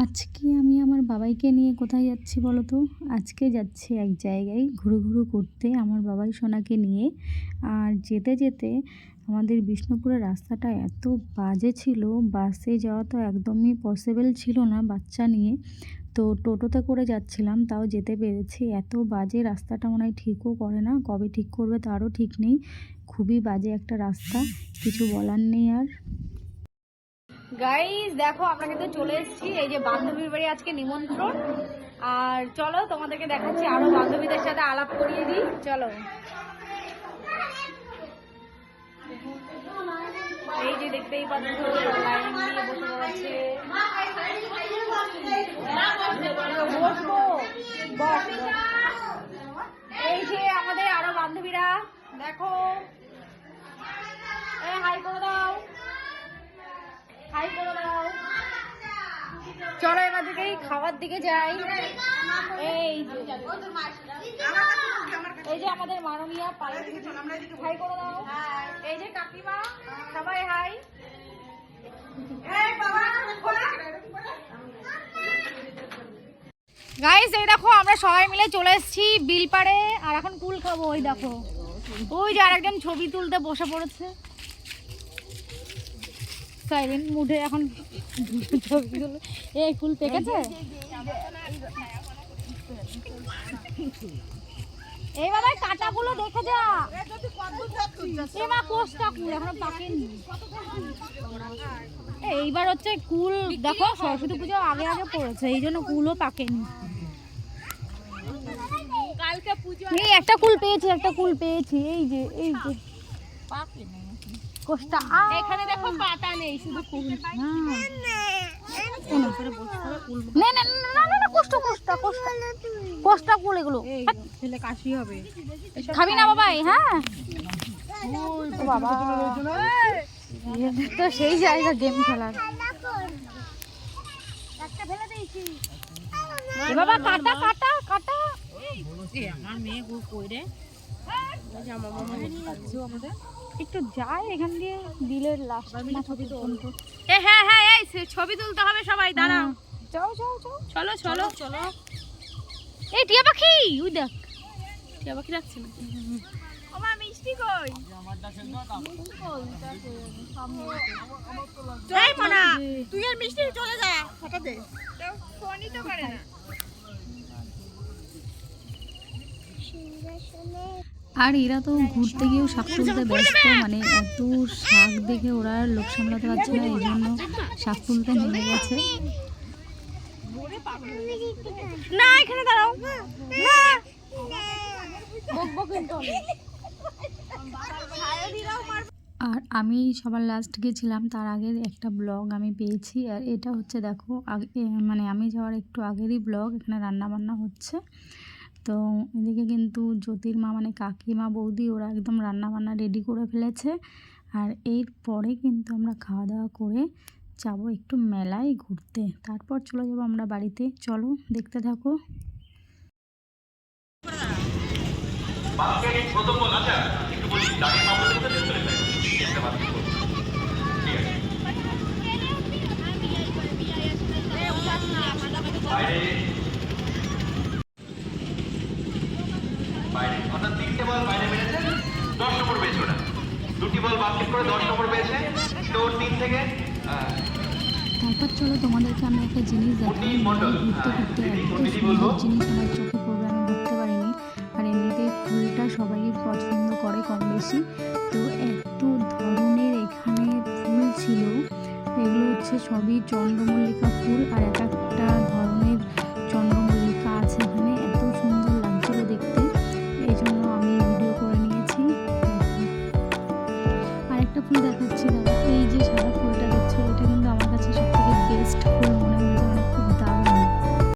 আজকে আমি আমার বাবাইকে নিয়ে কোথায় যাচ্ছি বলো তো? আজকে যাচ্ছি এক জায়গায় ঘুরু করতে আমার বাবাই সোনাকে নিয়ে। আর যেতে যেতে আমাদের বিষ্ণুপুরের রাস্তাটা এত বাজে ছিল, বাসে যাওয়া তো একদমই পসিবল ছিল না বাচ্চা নিয়ে। তো টোটোতে করে যাচ্ছিলাম, তাও যেতে পেরেছি। এত বাজে রাস্তাটা মনে হয় ঠিকও করে না, কবে ঠিক করবে তারও ঠিক নেই। খুবই বাজে একটা রাস্তা, কিছু বলার নেই আর। গাইস দেখো আমরা কিন্তু চলে এসেছি, এই যে বান্ধবীর বাড়ি আজকে নিমন্ত্রণ। আর চলো তোমাদেরকে দেখাচ্ছি, আরো বান্ধবীদের সাথে আলাপ করিয়ে দিই, চলো। এই যে দেখতেই পাচ্ছ লাইন দিয়ে বসে পড়েছে। এই যে আমাদের আরো বান্ধবীরা দেখো, হাই করে দাও, হাই করে দাও। চলো এবার দিকেই খাবার দিকে যাই। এই যে আমাদের মাননীয়া হাই করে দাও। এই যে কাকিমা, সবাই হাই। গাইস এই দেখো আমরা সবাই মিলে চলে এসেছি বিলপাড়ে, আর এখন কুল খাবো। ওই দেখো ওই যে আরেকজন ছবি তুলতে বসে পড়েছে সাইলেন্ট মুডে এখন ছবি তুলে। এই ফুল পেকেছে। এই বাবা কাটাগুলো দেখে যা, কোষটা কুল এখনো পাকেনি। এইবার হচ্ছে কুল দেখো সরস্বতী পুজো আগে আগে পড়েছে, এই জন্য কুলও পাকেনি। কালকে পুজো এই একটা কুল পেয়েছি, একটা কুল পেয়েছি। এই যে পাকেনি কোষটা, এখানে দেখো পাতা নেই, শুধু কুল। না না না না না, কোষটা কোষটা কোষটা কোষটা কুল, এগুলো খেলে কাশি হবে। খাবি না বাবাই? হ্যাঁ বাবা, তো সেই জায়গা গেম খেলার। বাবা কাটা কাটা কাটা। আমার মেয়ে কইরে একটু যায় এখান দিয়ে দিলের লাস্ট ছবি তো। হ্যাঁ হ্যাঁ এই ছবি তুলতে হবে সবাই, দাঁড়াও। যাও যাও যাও, চলো চলো চলো। এই টিয়া পাখি, ওই দেখ টিয়া পাখি রাখছে না। আমার মিষ্টি কই? এই মনা, তুই আর মিষ্টি চলে যা, ফটো দে। ফোনই তো করে না। আর এরা তো ঘুরতে গিয়েও শাক তুলতে ব্যস্ত, মানে এত শাক দেখে ওরা লোক সামলাতে পারছে না, এই জন্য শাক তুলতে নেমে গেছে। না এখানে দাঁড়াও না, আর আমি সবার লাস্ট গেছিলাম, তার আগের একটা ব্লগ আমি পেয়েছি। আর এটা হচ্ছে দেখো মানে আমি যাওয়ার একটু আগেরই ব্লগ। এখানে রান্না বান্না হচ্ছে, তো এদিকে কিন্তু জ্যোতির মা মানে কাকিমা বৌদি ওরা একদম রান্না বান্না রেডি করে ফেলেছে। আর এরপরে কিন্তু আমরা খাওয়া দাওয়া করে যাবো একটু মেলায় ঘুরতে, তারপর চলে যাবো আমরা বাড়িতে। চলো দেখতে থাকো। বাইরে অর্থাৎ 3টে বল বাইরে মেরেছে, 10 নম্বর পেয়েছে ওরা। 2টি বল বাস্কেট করে 10 নম্বর পেয়েছে, তো 3 থেকে তারপর চলো তোমাদেরকে আমি একটা জিনিস দেখাই। ঘুরতে ঘুরতে এত সুন্দর জিনিস আমার চোখে পড়বে আমি ভাবতে পারিনি। আর এমনিতে ফুলটা সবাই পছন্দ করে কম বেশি, তো এত ধরনের এখানে ফুল ছিল। এগুলো হচ্ছে সবই চন্দ্রমল্লিকা ফুল, আর এক একটা ধরনের চন্দ্রমল্লিকা আছে এখানে। এত সুন্দর লাগছিল দেখতে, এই জন্য আমি ভিডিও করে নিয়েছি। আর একটা ফুল দেখাচ্ছি